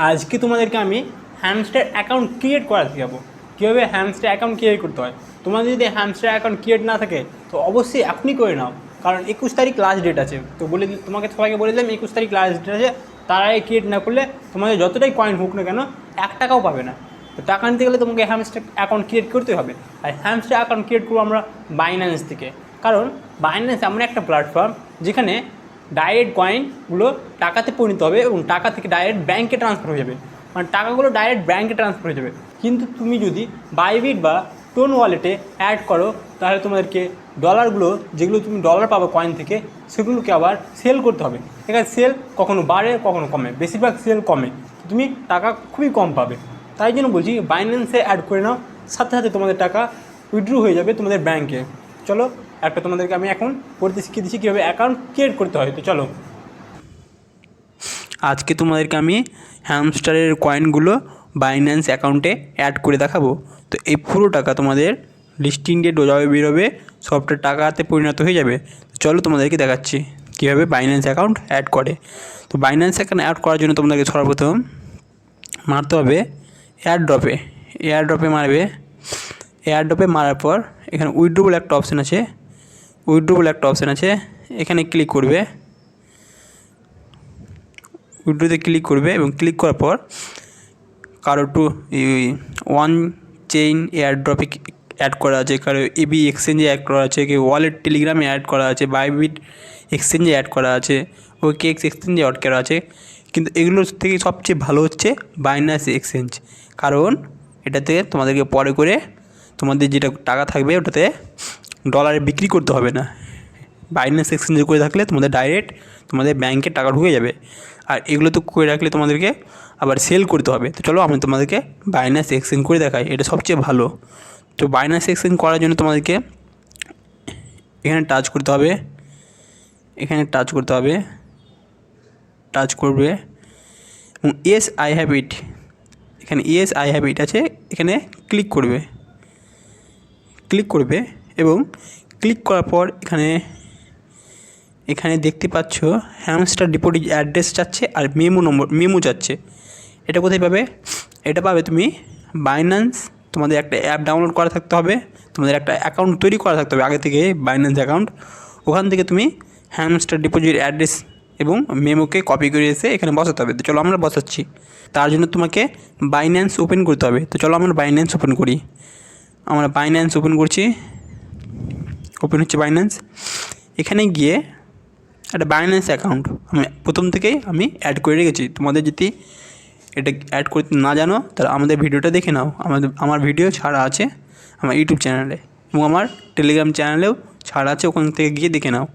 আজকে তোমাদেরকে আমি হ্যামস্টার অ্যাকাউন্ট ক্রিয়েট করা শেখাবো। কীভাবে হ্যামস্টার অ্যাকাউন্ট ক্রিয়েট করতে হয়। তোমাদের যদি হ্যামস্টার অ্যাকাউন্ট ক্রিয়েট না থাকে তো অবশ্যই এখনই করে নাও, কারণ 21 তারিখ লাস্ট ডেট আছে। তো তোমাকে সবাইকে বলে দিলাম 21 তারিখ লাস্ট ডেট আছে। তার আগে ক্রিয়েট না করলে তোমাদের যতটাই কয়েন হোক না কেন 1 টাকাও পাবে না। তো টাকা নিতে গেলে তোমাকে হ্যামস্টার অ্যাকাউন্ট ক্রিয়েট করতে হবে। আর হ্যামস্টার অ্যাকাউন্ট ক্রিয়েট করবো আমরা বাইন্যান্স থেকে, কারণ বাইন্যান্স এমন একটা প্ল্যাটফর্ম যেখানে ডাইরেক্ট কয়েনগুলো টাকাতে পরিণত হবে এবং টাকা থেকে ডাইরেক্ট ব্যাঙ্কে ট্রান্সফার হয়ে যাবে, মানে টাকাগুলো ডাইরেক্ট ব্যাঙ্কে ট্রান্সফার হয়ে যাবে। কিন্তু তুমি যদি বাইবিট বা টোন ওয়ালেটে অ্যাড করো তাহলে তোমাদেরকে ডলারগুলো, যেগুলো তুমি ডলার পাবে কয়েন থেকে, সেগুলোকে আবার সেল করতে হবে। এখানে সেল কখনো বাড়ে কখনো কমে, বেশিরভাগ সেল কমে, তুমি টাকা খুবই কম পাবে। তাই জন্য বলছি বাইন্যান্সে অ্যাড করে নাও, সাথে সাথে তোমাদের টাকা উইথড্র হয়ে যাবে তোমাদের ব্যাঙ্কে। চলো একটা তোমাদেরকে আমি এখন পড়তে শিখিয়ে দিচ্ছি কীভাবে অ্যাকাউন্ট ক্রিয়েট করতে হয়। তো চলো, আজকে তোমাদেরকে আমি হ্যামস্টারের কয়েনগুলো বাইন্যান্স অ্যাকাউন্টে অ্যাড করে দেখাবো। তো এই পুরো টাকা তোমাদের লিস্টিং ডেট যবে বেরোবে সবটা টাকাতে পরিণত হয়ে যাবে। চলো তোমাদেরকে দেখাচ্ছি কীভাবে বাইন্যান্স অ্যাকাউন্ট অ্যাড করে। তো বাইন্যান্স অ্যাকাউন্ট অ্যাড করার জন্য তোমাদেরকে সর্বপ্রথম মারতে হবে এয়ারড্রপে। এয়ারড্রপে মারবে। এয়ারড্রপে মারার পর এখানে উইথড্র বলে একটা অপশান আছে, উইথড্র বলে একটা অপশান আছে, এখানে ক্লিক করবে। উইথড্রোতে ক্লিক করবে এবং ক্লিক করার পর কারো টু ওয়ান চেইন এয়ারড্রপে অ্যাড করা আছে, কারো এবি এক্সচেঞ্জে অ্যাড করা আছে, কেউ ওয়ালেট টেলিগ্রামে অ্যাড করা আছে, বাইবিট এক্সচেঞ্জে অ্যাড করা আছে, কেক্স এক্সচেঞ্জে অ্যাড করা আছে। কিন্তু এগুলোর থেকে সবচেয়ে ভালো হচ্ছে বাইন্যান্স এক্সচেঞ্জ, কারণ এটাতে তোমাদেরকে পরে করে তোমাদের যেটা টাকা থাকবে ওটাতে ডলারে বিক্রি করতে হবে না। বাইন্যান্স এক্সচেঞ্জে করে থাকলে তোমাদের ডাইরেক্ট তোমাদের ব্যাঙ্কে টাকা ঢুকে যাবে। আর এগুলো তো করে রাখলে তোমাদেরকে আবার সেল করতে হবে। তো চলো আমি তোমাদেরকে বাইন্যান্স এক্সচেঞ্জ করে দেখাই, এটা সবচেয়ে ভালো। তো বাইন্যান্স এক্সচেঞ্জ করার জন্য তোমাদেরকে এখানে টাচ করতে হবে, এখানে টাচ করতে হবে, টাচ করবে এবং ইয়েস আই হ্যাভ ইট, এখানে ইয়েস আই হ্যাভ ইট আছে, এখানে ক্লিক করবে। ক্লিক করবে এবং ক্লিক করার পর এখানে দেখতে পাচ্ছ হ্যামস্টার ডিপোজিট অ্যাড্রেস চাচ্ছে আর মেমো চাচ্ছে। এটা কোথায় পাবে? এটা পাবে তুমি বাইন্যান্স, তোমাদের একটা অ্যাপ ডাউনলোড করা থাকতে হবে, তোমাদের একটা অ্যাকাউন্ট তৈরি করা থাকতে হবে আগে থেকে বাইন্যান্স অ্যাকাউন্ট। ওখান থেকে তুমি হ্যামস্টার ডিপোজিট অ্যাড্রেস এবং মেমোকে কপি করে এসে এখানে বসাতে হবে। তো চলো আমরা বসাচ্ছি। তার জন্য তোমাকে বাইন্যান্স ওপেন করতে হবে। তো চলো আমরা বাইন্যান্স ওপেন করি। আমরা বাইন্যান্স ওপেন করছি, ওপেন হচ্ছে বাইন্যান্স। এখানে গিয়ে একটা বাইন্যান্স অ্যাকাউন্ট আমি প্রথম থেকেই অ্যাড করে রেখেছি। তোমাদের যদি এটা অ্যাড করতে না জানো তাহলে আমাদের ভিডিওটা দেখে নাও, আমার ভিডিও ছাড়া আছে আমার ইউটিউব চ্যানেলে এবং আমার টেলিগ্রাম চ্যানেলেও ছাড়া আছে, ওখান থেকে গিয়ে দেখে নাও।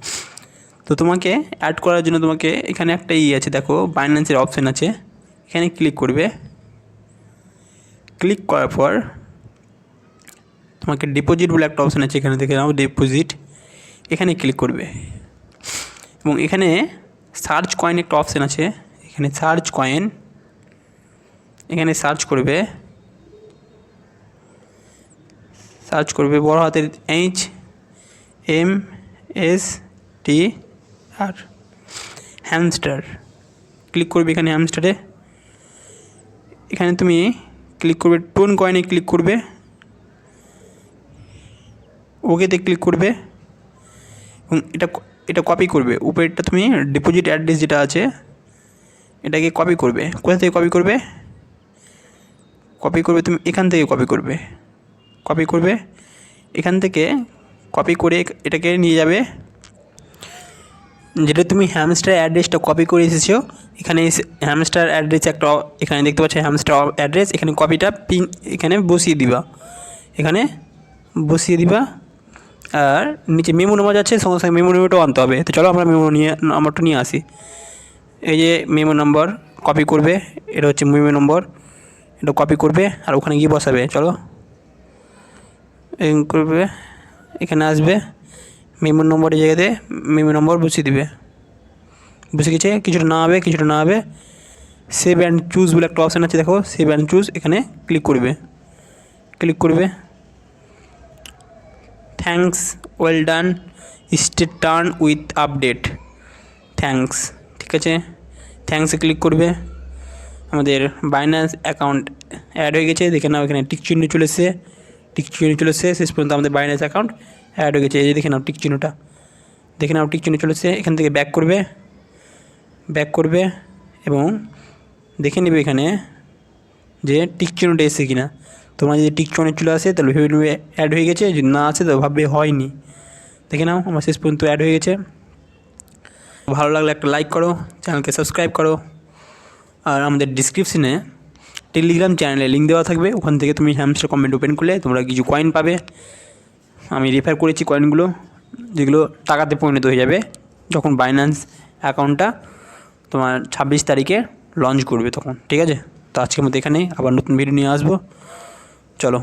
তো তোমাকে অ্যাড করার জন্য তোমাকে এখানে একটা আছে, দেখো বাইন্যান্সের অপশান আছে, এখানে ক্লিক করবে। ক্লিক করার পর তোমাকে ডিপোজিট বলে একটা অপশান আছে, এখানে দেখে নাও ডিপোজিট, এখানে ক্লিক করবে এবং এখানে সার্চ কয়েন একটা অপশান আছে, এখানে সার্চ কয়েন, এখানে সার্চ করবে। সার্চ করবে বড় হাতের HMSTR হ্যামস্টার, ক্লিক করবে এখানে হ্যামস্টারে। এখানে তুমি ক্লিক করবে টোন কয়েনে ক্লিক করবে, ওকেতে ক্লিক করবে এবং এটা কপি করবে। উপরেরটা তুমি ডিপোজিট অ্যাড্রেস যেটা আছে এটাকে কপি করবে। কোথা থেকে কপি করবে? কপি করবে তুমি এখান থেকে কপি করবে, কপি করবে এখান থেকে কপি করে এটাকে নিয়ে যাবে যেটা তুমি হ্যামস্টার অ্যাড্রেসটা কপি করে এসেছো। এখানে হ্যামস্টার অ্যাড্রেস একটা এখানে দেখতে পাচ্ছ হ্যামস্টার অ্যাড্রেস, এখানে কপিটা এখানে বসিয়ে দিবা, এখানে বসিয়ে দিবা। আর নিচে মেমো নাম্বার যাচ্ছে, সঙ্গে সঙ্গে মেমো নাম্বারটাও আনতে হবে। তো চলো আমরা নাম্বারটা নিয়ে আসি। এই যে মেমো নাম্বার কপি করবে, এটা হচ্ছে মেমো নম্বর, এটা কপি করবে আর ওখানে গিয়ে বসাবে। চলো করবে, এখানে আসবে মেমো নম্বরের জায়গাতে মেমো নম্বর বসিয়ে দিবে। বসে গেছে, কিছুটা না হবে সেভ অ্যান্ড চুজ বলে একটা অপশান আছে, দেখো সেভ অ্যান্ড চুজ, এখানে ক্লিক করবে। ক্লিক করবে thanks well done stay turn with update thanks, ঠিক আছে, থ্যাঙ্কসে ক্লিক করবে। আমাদের বাইন্যান্স অ্যাকাউন্ট অ্যাড হয়ে গেছে। দেখে নাও এখানে টিক চিহ্ন চলে এসেছে, শেষ পর্যন্ত আমাদের বাইন্যান্স অ্যাকাউন্ট অ্যাড হয়ে গেছে। এই যে দেখে নাও টিক চিহ্নটা, চলে এসেছে। এখান থেকে ব্যাক করবে এবং দেখে নেবে এখানে যে টিক চিহ্নটা এসেছে কিনা। তোমরা যদি টিক চিহ্ন চলে আসে তাহলে ভেবে নেবে অ্যাড হয়ে গেছে, যদি না আসে তো ভাববে হয়নি। দেখে নাও আমার শেষ পর্যন্ত অ্যাড হয়ে গেছে। ভালো লাগলে একটা লাইক করো, চ্যানেলকে সাবস্ক্রাইব করো। আর আমাদের ডিসক্রিপশনে টেলিগ্রাম চ্যানেলে লিঙ্ক দেওয়া থাকবে, ওখান থেকে তুমি হ্যামস্টার কমেন্ট ওপেন করলে তোমরা কিছু কয়েন পাবে। আমি রেফার করেছি কয়েনগুলো, যেগুলো টাকাতে পরিণত হয়ে যাবে যখন বাইন্যান্স অ্যাকাউন্টটা তোমার 26 তারিখে লঞ্চ করবে তখন। ঠিক আছে, তো আজকের মতো এখানেই, আবার নতুন ভিডিও নিয়ে আসবো। চলো।